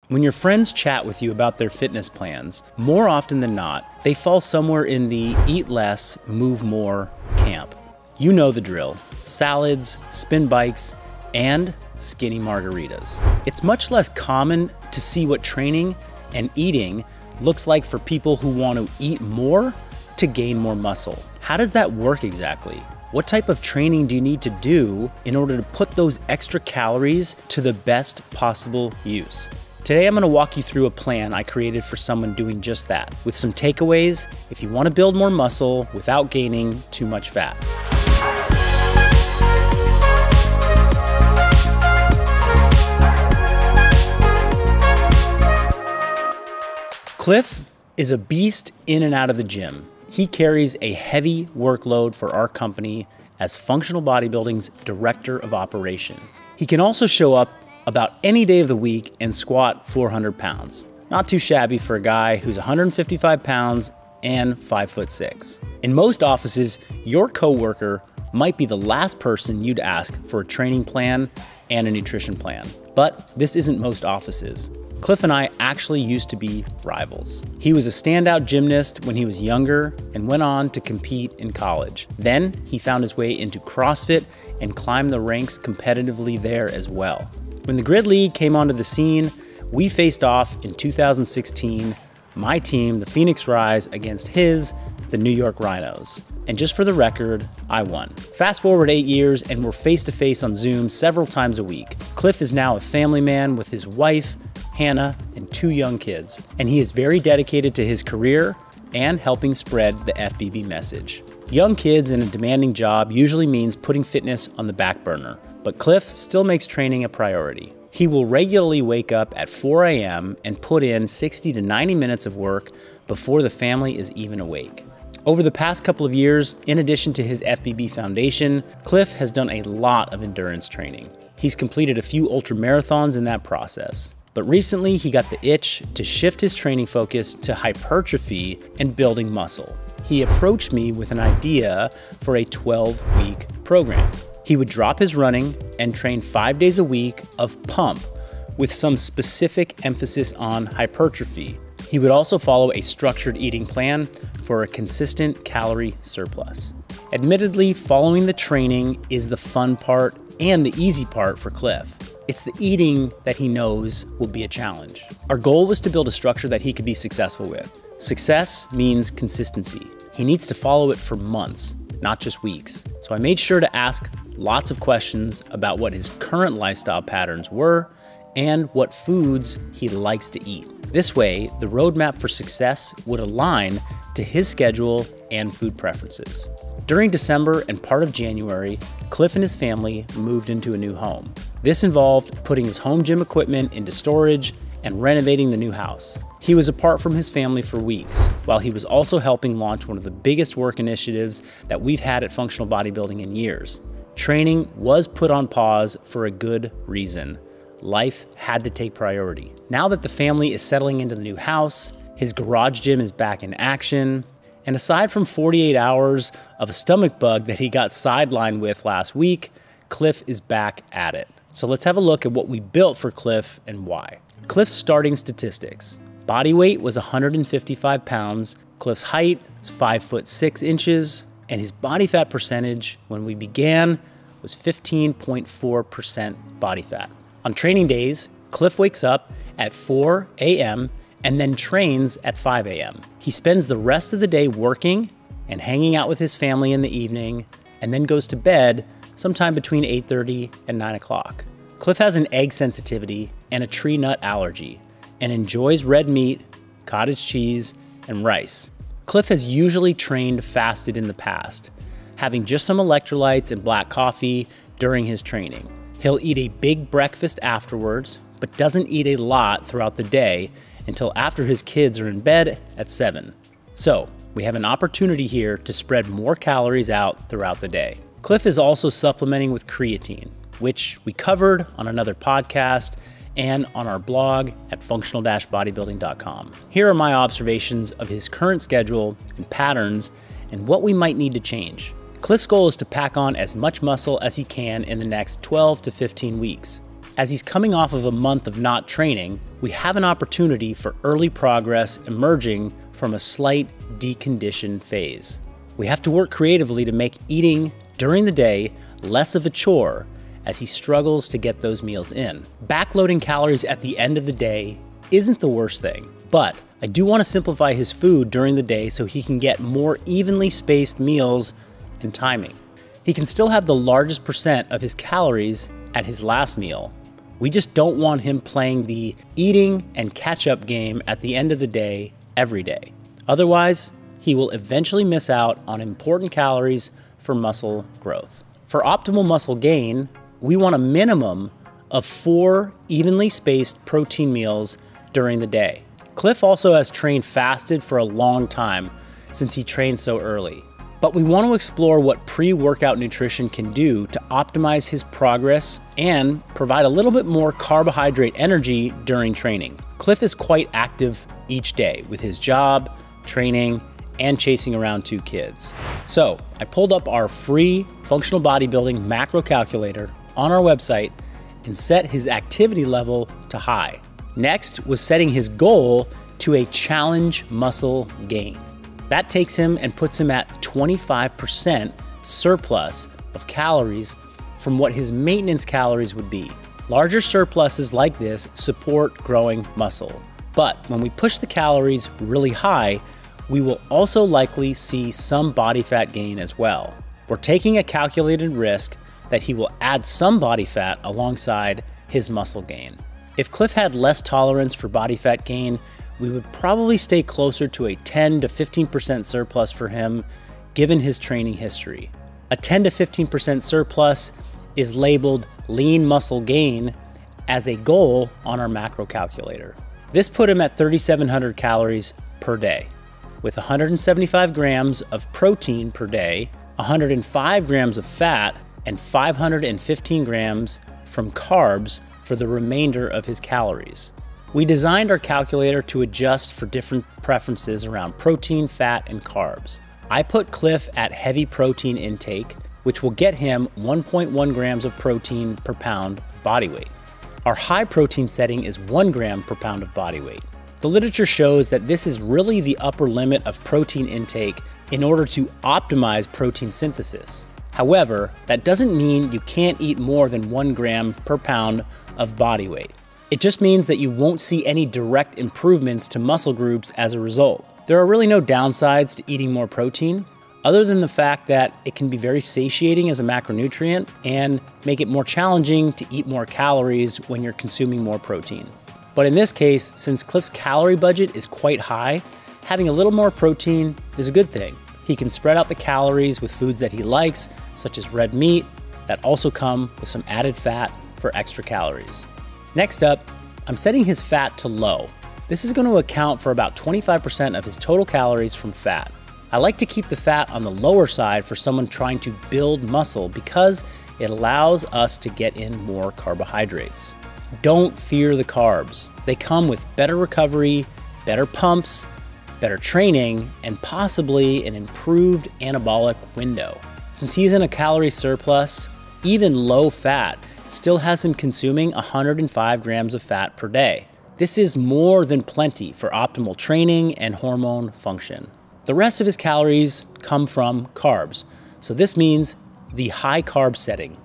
When your friends chat with you about their fitness plans, more often than not, they fall somewhere in the eat less, move more camp. You know the drill: salads, spin bikes, and skinny margaritas. It's much less common to see what training and eating looks like for people who want to eat more to gain more muscle. How does that work exactly? What type of training do you need to do in order to put those extra calories to the best possible use? Today I'm going to walk you through a plan I created for someone doing just that, with some takeaways if you want to build more muscle without gaining too much fat. Cliff is a beast in and out of the gym. He carries a heavy workload for our company as Functional Bodybuildings Director of Operation. He can also show up about any day of the week and squat 400 pounds. Not too shabby for a guy who's 155 pounds and 5'6". In most offices, your coworker might be the last person you'd ask for a training plan and a nutrition plan. But this isn't most offices. Cliff and I actually used to be rivals. He was a standout gymnast when he was younger and went on to compete in college. Then he found his way into CrossFit and climbed the ranks competitively there as well. When the Grid League came onto the scene, we faced off in 2016, my team, the Phoenix Rise, against his, the New York Rhinos. And just for the record, I won. Fast forward 8 years and we're face to face on Zoom several times a week. Cliff is now a family man with his wife, Hannah, and 2 young kids. And he is very dedicated to his career and helping spread the FBB message. Young kids in a demanding job usually means putting fitness on the back burner. But Cliff still makes training a priority. He will regularly wake up at 4 a.m. and put in 60 to 90 minutes of work before the family is even awake. Over the past couple of years, in addition to his FBB foundation, Cliff has done a lot of endurance training. He's completed a few ultra marathons in that process. But recently he got the itch to shift his training focus to hypertrophy and building muscle. He approached me with an idea for a 12-week program. He would drop his running and train 5 days a week of pump with some specific emphasis on hypertrophy. He would also follow a structured eating plan for a consistent calorie surplus. Admittedly, following the training is the fun part and the easy part for Cliff. It's the eating that he knows will be a challenge. Our goal was to build a structure that he could be successful with. Success means consistency. He needs to follow it for months, not just weeks. So I made sure to ask lots of questions about what his current lifestyle patterns were and what foods he likes to eat. This way, the roadmap for success would align to his schedule and food preferences. During December and part of January, Cliff and his family moved into a new home. This involved putting his home gym equipment into storage and renovating the new house. He was apart from his family for weeks, while he was also helping launch one of the biggest work initiatives that we've had at Functional Bodybuilding in years. Training was put on pause for a good reason. Life had to take priority. Now that the family is settling into the new house, his garage gym is back in action, and aside from 48 hours of a stomach bug that he got sidelined with last week, Cliff is back at it. So let's have a look at what we built for Cliff and why. Cliff's starting statistics. Body weight was 155 pounds, Cliff's height is 5'6", and his body fat percentage when we began was 15.4% body fat. On training days, Cliff wakes up at 4 a.m. and then trains at 5 a.m. He spends the rest of the day working and hanging out with his family in the evening, and then goes to bed sometime between 8:30 and 9 o'clock. Cliff has an egg sensitivity and a tree nut allergy, and enjoys red meat, cottage cheese, and rice. Cliff has usually trained fasted in the past, having just some electrolytes and black coffee during his training. He'll eat a big breakfast afterwards, but doesn't eat a lot throughout the day until after his kids are in bed at 7. So we have an opportunity here to spread more calories out throughout the day. Cliff is also supplementing with creatine, which we covered on another podcast and on our blog at functional-bodybuilding.com. Here are my observations of his current schedule and patterns and what we might need to change. Cliff's goal is to pack on as much muscle as he can in the next 12 to 15 weeks. As he's coming off of a month of not training, we have an opportunity for early progress emerging from a slight decondition phase. We have to work creatively to make eating during the day less of a chore as he struggles to get those meals in. Backloading calories at the end of the day isn't the worst thing, but I do want to simplify his food during the day so he can get more evenly spaced meals and timing. He can still have the largest percent of his calories at his last meal. We just don't want him playing the eating and catch-up game at the end of the day every day. Otherwise, he will eventually miss out on important calories for muscle growth. For optimal muscle gain, we want a minimum of 4 evenly spaced protein meals during the day. Cliff also has trained fasted for a long time since he trained so early. But we want to explore what pre-workout nutrition can do to optimize his progress and provide a little bit more carbohydrate energy during training. Cliff is quite active each day with his job, training, and chasing around 2 kids. So I pulled up our free functional bodybuilding macro calculator on our website and set his activity level to high. Next was setting his goal to a challenge muscle gain. That takes him and puts him at 25% surplus of calories from what his maintenance calories would be. Larger surpluses like this support growing muscle. But when we push the calories really high, we will also likely see some body fat gain as well. We're taking a calculated risk that he will add some body fat alongside his muscle gain. If Cliff had less tolerance for body fat gain, we would probably stay closer to a 10 to 15% surplus for him, given his training history. A 10 to 15% surplus is labeled lean muscle gain as a goal on our macro calculator. This put him at 3,700 calories per day, with 175 grams of protein per day, 105 grams of fat, and 515 grams from carbs for the remainder of his calories. We designed our calculator to adjust for different preferences around protein, fat, and carbs. I put Cliff at heavy protein intake, which will get him 1.1 grams of protein per pound of body weight. Our high protein setting is 1 gram per pound of body weight. The literature shows that this is really the upper limit of protein intake in order to optimize protein synthesis. However, that doesn't mean you can't eat more than 1 gram per pound of body weight. It just means that you won't see any direct improvements to muscle groups as a result. There are really no downsides to eating more protein, other than the fact that it can be very satiating as a macronutrient and make it more challenging to eat more calories when you're consuming more protein. But in this case, since Cliff's calorie budget is quite high, having a little more protein is a good thing. He can spread out the calories with foods that he likes, such as red meat, that also come with some added fat for extra calories. Next up, I'm setting his fat to low. This is going to account for about 25% of his total calories from fat. I like to keep the fat on the lower side for someone trying to build muscle because it allows us to get in more carbohydrates. Don't fear the carbs. They come with better recovery, better pumps, better training, and possibly an improved anabolic window. Since he's in a calorie surplus, even low fat still has him consuming 105 grams of fat per day. This is more than plenty for optimal training and hormone function. The rest of his calories come from carbs, so this means the high carb setting.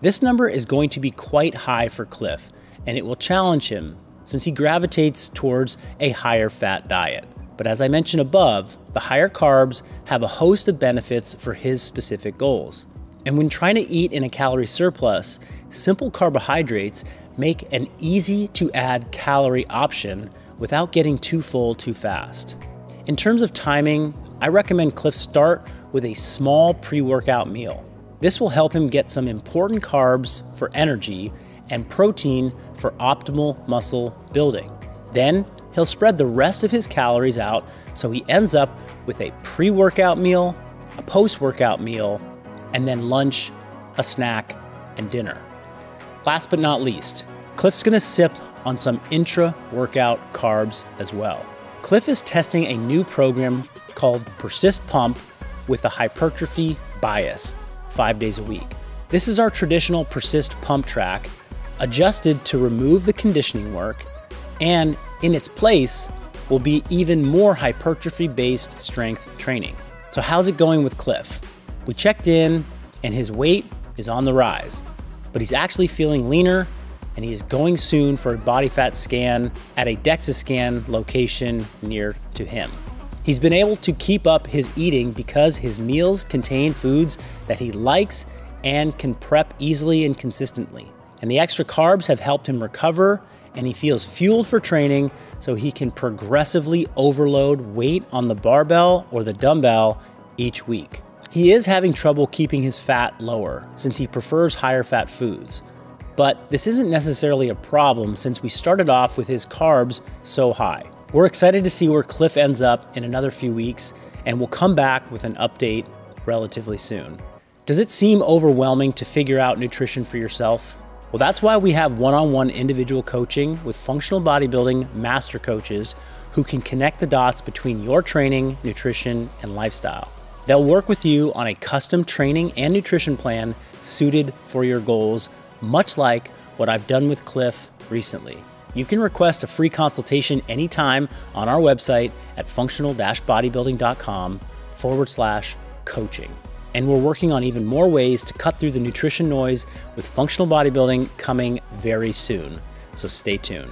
This number is going to be quite high for Cliff, and it will challenge him since he gravitates towards a higher fat diet. But as I mentioned above, the higher carbs have a host of benefits for his specific goals. And when trying to eat in a calorie surplus, simple carbohydrates make an easy to add calorie option without getting too full too fast. In terms of timing, I recommend Cliff start with a small pre-workout meal. This will help him get some important carbs for energy and protein for optimal muscle building. Then he'll spread the rest of his calories out so he ends up with a pre-workout meal, a post-workout meal, and then lunch, a snack, and dinner. Last but not least, Cliff's gonna sip on some intra-workout carbs as well. Cliff is testing a new program called Persist Pump with a hypertrophy bias, 5 days a week. This is our traditional Persist Pump track, adjusted to remove the conditioning work And in its place will be even more hypertrophy-based strength training. So how's it going with Cliff? We checked in and his weight is on the rise, but he's actually feeling leaner and he is going soon for a body fat scan at a DEXA scan location near to him. He's been able to keep up his eating because his meals contain foods that he likes and can prep easily and consistently. And the extra carbs have helped him recover, and he feels fueled for training so he can progressively overload weight on the barbell or the dumbbell each week. He is having trouble keeping his fat lower since he prefers higher fat foods. But this isn't necessarily a problem since we started off with his carbs so high. We're excited to see where Cliff ends up in another few weeks, and we'll come back with an update relatively soon. Does it seem overwhelming to figure out nutrition for yourself? Well, that's why we have one-on-one individual coaching with functional bodybuilding master coaches who can connect the dots between your training, nutrition, and lifestyle. They'll work with you on a custom training and nutrition plan suited for your goals, much like what I've done with Cliff recently. You can request a free consultation anytime on our website at functional-bodybuilding.com/coaching. And we're working on even more ways to cut through the nutrition noise with functional bodybuilding coming very soon. So stay tuned.